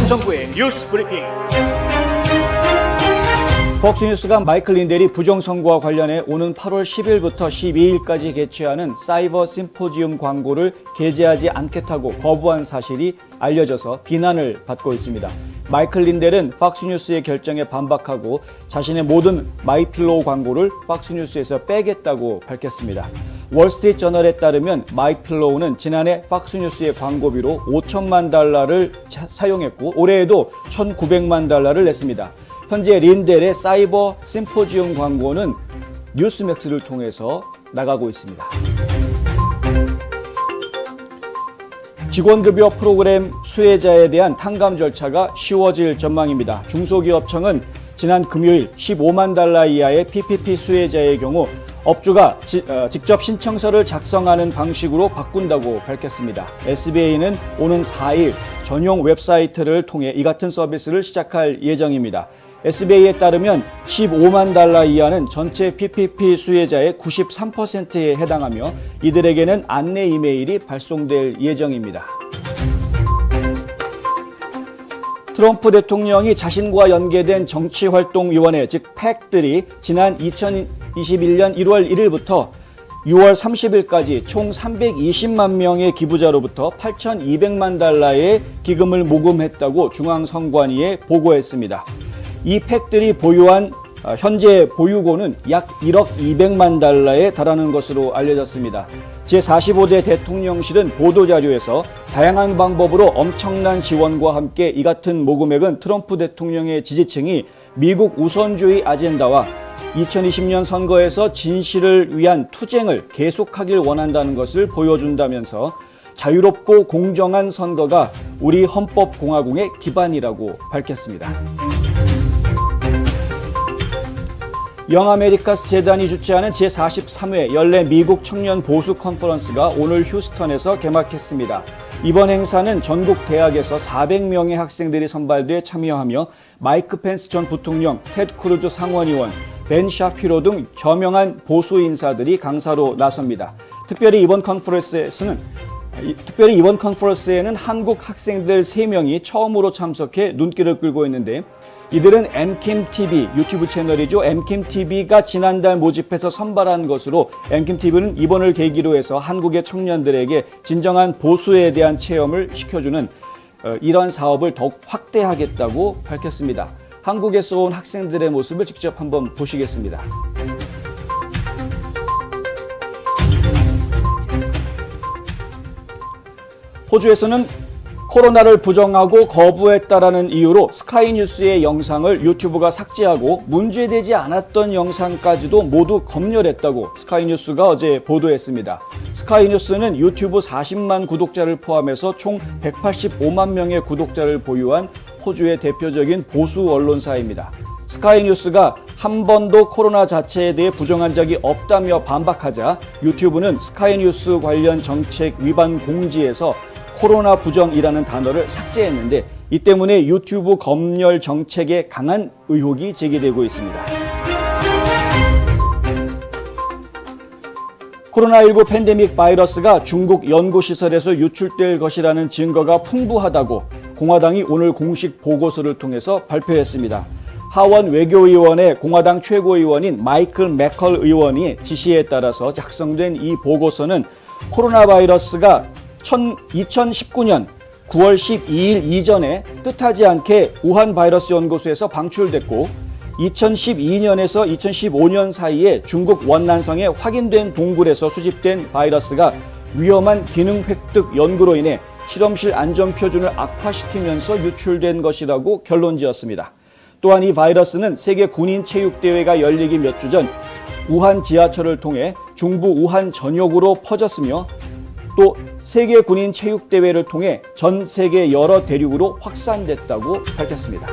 김성구의 뉴스 브리핑. 폭스뉴스가 마이클 린델이 부정선거와 관련해 오는 8월 10일부터 12일까지 개최하는 사이버 심포지움 광고를 게재하지 않겠다고 거부한 사실이 알려져서 비난을 받고 있습니다. 마이클 린델은 폭스뉴스의 결정에 반박하고 자신의 모든 마이필로우 광고를 폭스뉴스에서 빼겠다고 밝혔습니다. 월스트리트 저널에 따르면 마이필로우는 지난해 폭스뉴스의 광고비로 $5천만 사용했고 올해에도 $1,900만 냈습니다. 현재 린델의 사이버 심포지움 광고는 뉴스맥스를 통해서 나가고 있습니다. 직원급여 프로그램 수혜자에 대한 탕감 절차가 쉬워질 전망입니다. 중소기업청은 지난 금요일 $15만 이하의 PPP 수혜자의 경우 업주가 직접 신청서를 작성하는 방식으로 바꾼다고 밝혔습니다. SBA는 오는 4일 전용 웹사이트를 통해 이 같은 서비스를 시작할 예정입니다. SBA에 따르면 $15만 이하는 전체 PPP 수혜자의 93%에 해당하며 이들에게는 안내 이메일이 발송될 예정입니다. 트럼프 대통령이 자신과 연계된 정치활동위원회 즉 팩들이 지난 2021년 1월 1일부터 6월 30일까지 총 320만 명의 기부자로부터 $8,200만 기금을 모금했다고 중앙선관위에 보고했습니다. 이 팩들이 보유한 현재 보유고는 약 $1억 200만 달하는 것으로 알려졌습니다. 제45대 대통령실은 보도자료에서 다양한 방법으로 엄청난 지원과 함께 이 같은 모금액은 트럼프 대통령의 지지층이 미국 우선주의 아젠다와 2020년 선거에서 진실을 위한 투쟁을 계속하길 원한다는 것을 보여준다면서 자유롭고 공정한 선거가 우리 헌법공화국의 기반이라고 밝혔습니다. 영아메리카스 재단이 주최하는 제43회 연례 미국 청년 보수 컨퍼런스가 오늘 휴스턴에서 개막했습니다. 이번 행사는 전국 대학에서 400명의 학생들이 선발돼 참여하며 마이크 펜스 전 부통령, 테드 크루즈 상원의원, 벤 샤피로 등 저명한 보수 인사들이 강사로 나섭니다. 특별히 이번 컨퍼런스에는 한국 학생들 3명이 처음으로 참석해 눈길을 끌고 있는데 이들은 엠킴TV, 유튜브 채널이죠. 엠킴TV가 지난달 모집해서 선발한 것으로 엠킴TV는 이번을 계기로 해서 한국의 청년들에게 진정한 보수에 대한 체험을 시켜주는 이런 사업을 더욱 확대하겠다고 밝혔습니다. 한국에서 온 학생들의 모습을 직접 한번 보시겠습니다. 호주에서는 코로나를 부정하고 거부했다라는 이유로 스카이뉴스의 영상을 유튜브가 삭제하고 문제되지 않았던 영상까지도 모두 검열했다고 스카이뉴스가 어제 보도했습니다. 스카이뉴스는 유튜브 40만 구독자를 포함해서 총 185만 명의 구독자를 보유한 호주의 대표적인 보수 언론사입니다. 스카이뉴스가 한 번도 코로나 자체에 대해 부정한 적이 없다며 반박하자 유튜브는 스카이뉴스 관련 정책 위반 공지에서 코로나 부정이라는 단어를 삭제했는데 이 때문에 유튜브 검열 정책에 강한 의혹이 제기되고 있습니다. 코로나19 팬데믹 바이러스가 중국 연구시설에서 유출될 것이라는 증거가 풍부하다고 공화당이 오늘 공식 보고서를 통해서 발표했습니다. 하원 외교위원회 공화당 최고위원인 마이클 맥컬 의원이 지시에 따라서 작성된 이 보고서는 코로나 바이러스가 2019년 9월 12일 이전에 뜻하지 않게 우한 바이러스 연구소에서 방출됐고 2012년에서 2015년 사이에 중국 원난성에 확인된 동굴에서 수집된 바이러스가 위험한 기능 획득 연구로 인해 실험실 안전 표준을 악화시키면서 유출된 것이라고 결론지었습니다. 또한 이 바이러스는 세계 군인 체육대회가 열리기 몇 주 전 우한 지하철을 통해 중부 우한 전역으로 퍼졌으며 또 세계 군인 체육대회를 통해 전 세계 여러 대륙으로 확산됐다고 밝혔습니다.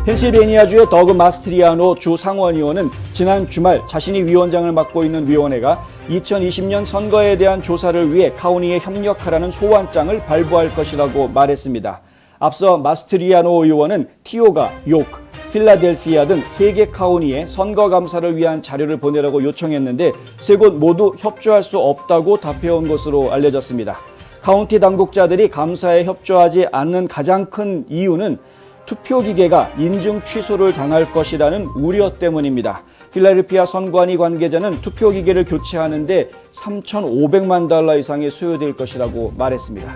펜실베니아주의 더그 마스트리아노 주 상원의원은 지난 주말 자신이 위원장을 맡고 있는 위원회가 2020년 선거에 대한 조사를 위해 카운티에 협력하라는 소환장을 발부할 것이라고 말했습니다. 앞서 마스트리아노 의원은 티오가, 요크, 필라델피아 등 3개 카운티에 선거감사를 위한 자료를 보내라고 요청했는데 3곳 모두 협조할 수 없다고 답해온 것으로 알려졌습니다. 카운티 당국자들이 감사에 협조하지 않는 가장 큰 이유는 투표기계가 인증 취소를 당할 것이라는 우려 때문입니다. 필라델피아 선관위 관계자는 투표기계를 교체하는데 3,500만 달러 이상이 소요될 것이라고 말했습니다.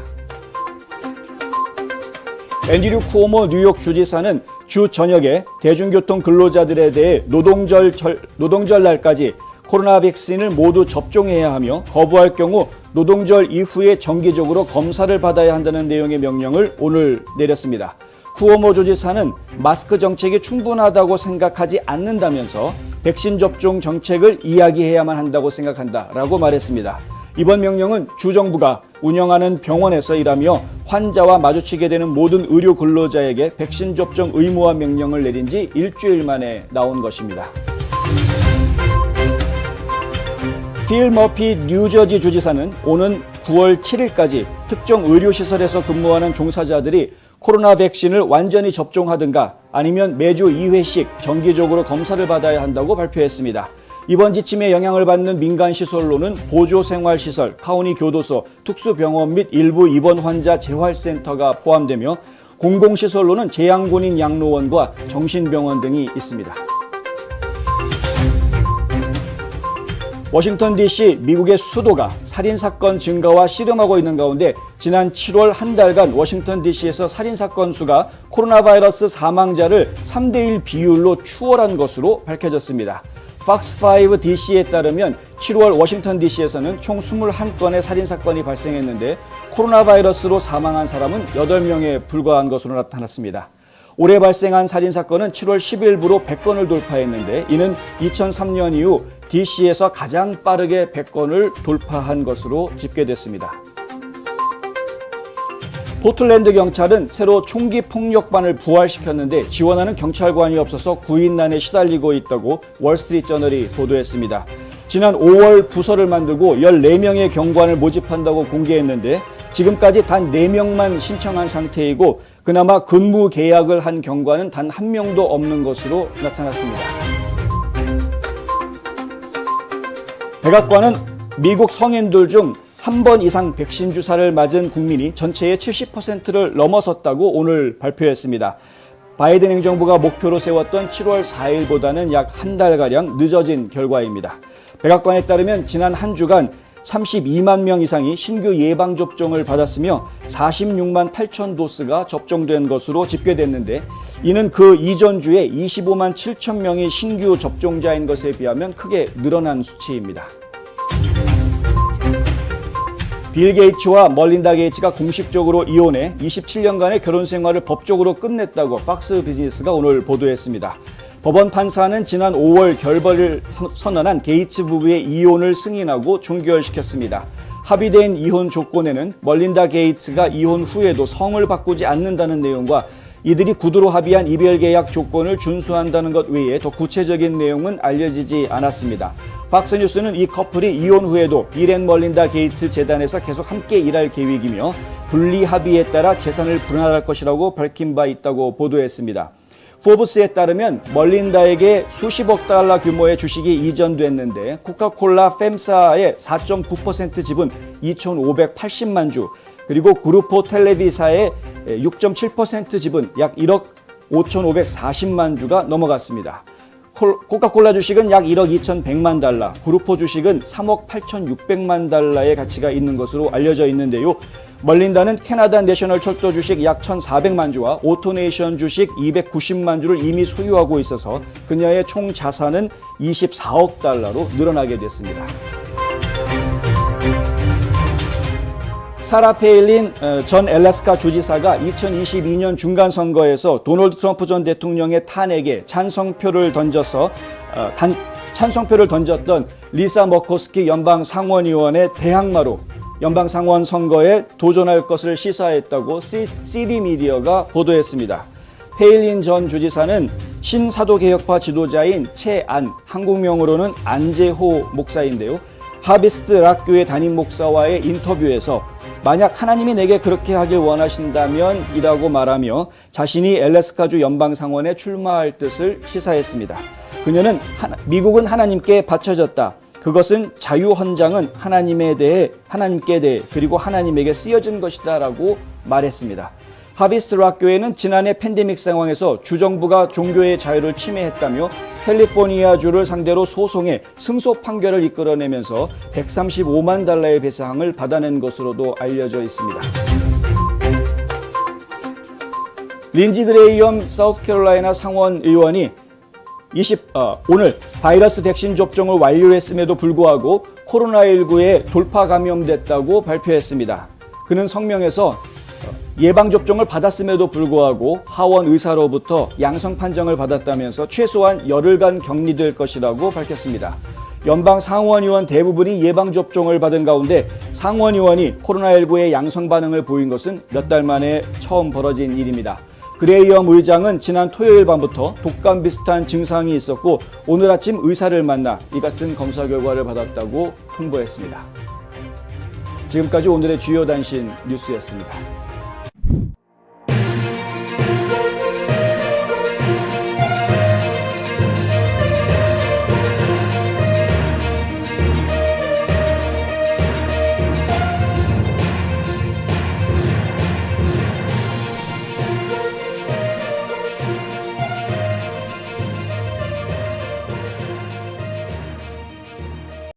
앤드류 쿠오모 뉴욕 주지사는 주 저녁에 대중교통 근로자들에 대해 노동절 날까지 코로나 백신을 모두 접종해야 하며 거부할 경우 노동절 이후에 정기적으로 검사를 받아야 한다는 내용의 명령을 오늘 내렸습니다. 쿠오모 주지사는 마스크 정책이 충분하다고 생각하지 않는다면서 백신 접종 정책을 이야기해야만 한다고 생각한다라고 말했습니다. 이번 명령은 주정부가 운영하는 병원에서 일하며 환자와 마주치게 되는 모든 의료 근로자에게 백신 접종 의무화 명령을 내린 지 일주일 만에 나온 것입니다. 필 머피 뉴저지 주지사는 오는 9월 7일까지 특정 의료시설에서 근무하는 종사자들이 코로나 백신을 완전히 접종하든가 아니면 매주 2회씩 정기적으로 검사를 받아야 한다고 발표했습니다. 이번 지침에 영향을 받는 민간시설로는 보조생활시설, 카운티 교도소, 특수병원 및 일부 입원 환자 재활센터가 포함되며 공공시설로는 재향군인 양로원과 정신병원 등이 있습니다. 워싱턴 DC, 미국의 수도가 살인사건 증가와 씨름하고 있는 가운데 지난 7월 한 달간 워싱턴 DC에서 살인사건 수가 코로나 바이러스 사망자를 3대1 비율로 추월한 것으로 밝혀졌습니다. 팍스5 DC에 따르면 7월 워싱턴 DC에서는 총 21건의 살인사건이 발생했는데 코로나 바이러스로 사망한 사람은 8명에 불과한 것으로 나타났습니다. 올해 발생한 살인사건은 7월 10일부로 100건을 돌파했는데 이는 2003년 이후 DC에서 가장 빠르게 100건을 돌파한 것으로 집계됐습니다. 포틀랜드 경찰은 새로 총기 폭력반을 부활시켰는데 지원하는 경찰관이 없어서 구인난에 시달리고 있다고 월스트리트저널이 보도했습니다. 지난 5월 부서를 만들고 14명의 경관을 모집한다고 공개했는데 지금까지 단 4명만 신청한 상태이고 그나마 근무 계약을 한 경관은 단 1명도 없는 것으로 나타났습니다. 백악관은 미국 성인들 중 한 번 이상 백신 주사를 맞은 국민이 전체의 70%를 넘어섰다고 오늘 발표했습니다. 바이든 행정부가 목표로 세웠던 7월 4일보다는 약 한 달가량 늦어진 결과입니다. 백악관에 따르면 지난 한 주간 32만 명 이상이 신규 예방접종을 받았으며 46만 8천 도스가 접종된 것으로 집계됐는데 이는 그 이전 주에 25만 7천 명이 신규 접종자인 것에 비하면 크게 늘어난 수치입니다. 빌 게이츠와 멀린다 게이츠가 공식적으로 이혼해 27년간의 결혼 생활을 법적으로 끝냈다고 팍스 비즈니스가 오늘 보도했습니다. 법원 판사는 지난 5월 결벌을 선언한 게이츠 부부의 이혼을 승인하고 종결시켰습니다. 합의된 이혼 조건에는 멀린다 게이츠가 이혼 후에도 성을 바꾸지 않는다는 내용과 이들이 구두로 합의한 이별계약 조건을 준수한다는 것 외에 더 구체적인 내용은 알려지지 않았습니다. 팍스뉴스는 이 커플이 이혼 후에도 빌 앤 멀린다 게이츠 재단에서 계속 함께 일할 계획이며 분리 합의에 따라 재산을 분할할 것이라고 밝힌 바 있다고 보도했습니다. 포브스에 따르면 멀린다에게 수십억 달러 규모의 주식이 이전됐는데 코카콜라 펨사의 4.9% 지분 2,580만 주 그리고 그루포 텔레비사의 6.7% 지분 약 1억 5,540만 주가 넘어갔습니다. 코카콜라 주식은 약 1억 2,100만 달러, 그루포 주식은 3억 8,600만 달러의 가치가 있는 것으로 알려져 있는데요. 멀린다는 캐나다 내셔널 철도 주식 약 1,400만 주와 오토네이션 주식 290만 주를 이미 소유하고 있어서 그녀의 총 자산은 24억 달러로 늘어나게 됐습니다. 사라 팔린 전 알래스카 주지사가 2022년 중간선거에서 도널드 트럼프 전 대통령의 탄핵에 찬성표를 던졌던 리사 머코스키 연방상원의원의 대항마로 연방상원 선거에 도전할 것을 시사했다고 시리미디어가 보도했습니다. 페일린 전 주지사는 신사도개혁파 지도자인 최안, 한국명으로는 안재호 목사인데요. 하비스트 락교회 담임 목사와의 인터뷰에서 만약 하나님이 내게 그렇게 하길 원하신다면 이라고 말하며 자신이 알래스카주 연방상원에 출마할 뜻을 시사했습니다. 그녀는 미국은 하나님께 바쳐졌다. 그것은 자유헌장은 하나님께 대해 그리고 하나님에게 쓰여진 것이다라고 말했습니다. 하비스트 락 교회는 지난해 팬데믹 상황에서 주정부가 종교의 자유를 침해했다며 캘리포니아주를 상대로 소송에 승소 판결을 이끌어내면서 135만 달러의 배상을 받아낸 것으로도 알려져 있습니다. 린지 그레이엄 사우스캐롤라이나 상원 의원이 오늘 바이러스 백신 접종을 완료했음에도 불구하고 코로나19에 돌파 감염됐다고 발표했습니다. 그는 성명에서 예방접종을 받았음에도 불구하고 하원 의사로부터 양성 판정을 받았다면서 최소한 열흘간 격리될 것이라고 밝혔습니다. 연방 상원의원 대부분이 예방접종을 받은 가운데 상원의원이 코로나19에 양성 반응을 보인 것은 몇 달 만에 처음 벌어진 일입니다. 그레이엄 의장은 지난 토요일 밤부터 독감 비슷한 증상이 있었고 오늘 아침 의사를 만나 이 같은 검사 결과를 받았다고 통보했습니다. 지금까지 오늘의 주요 단신 뉴스였습니다.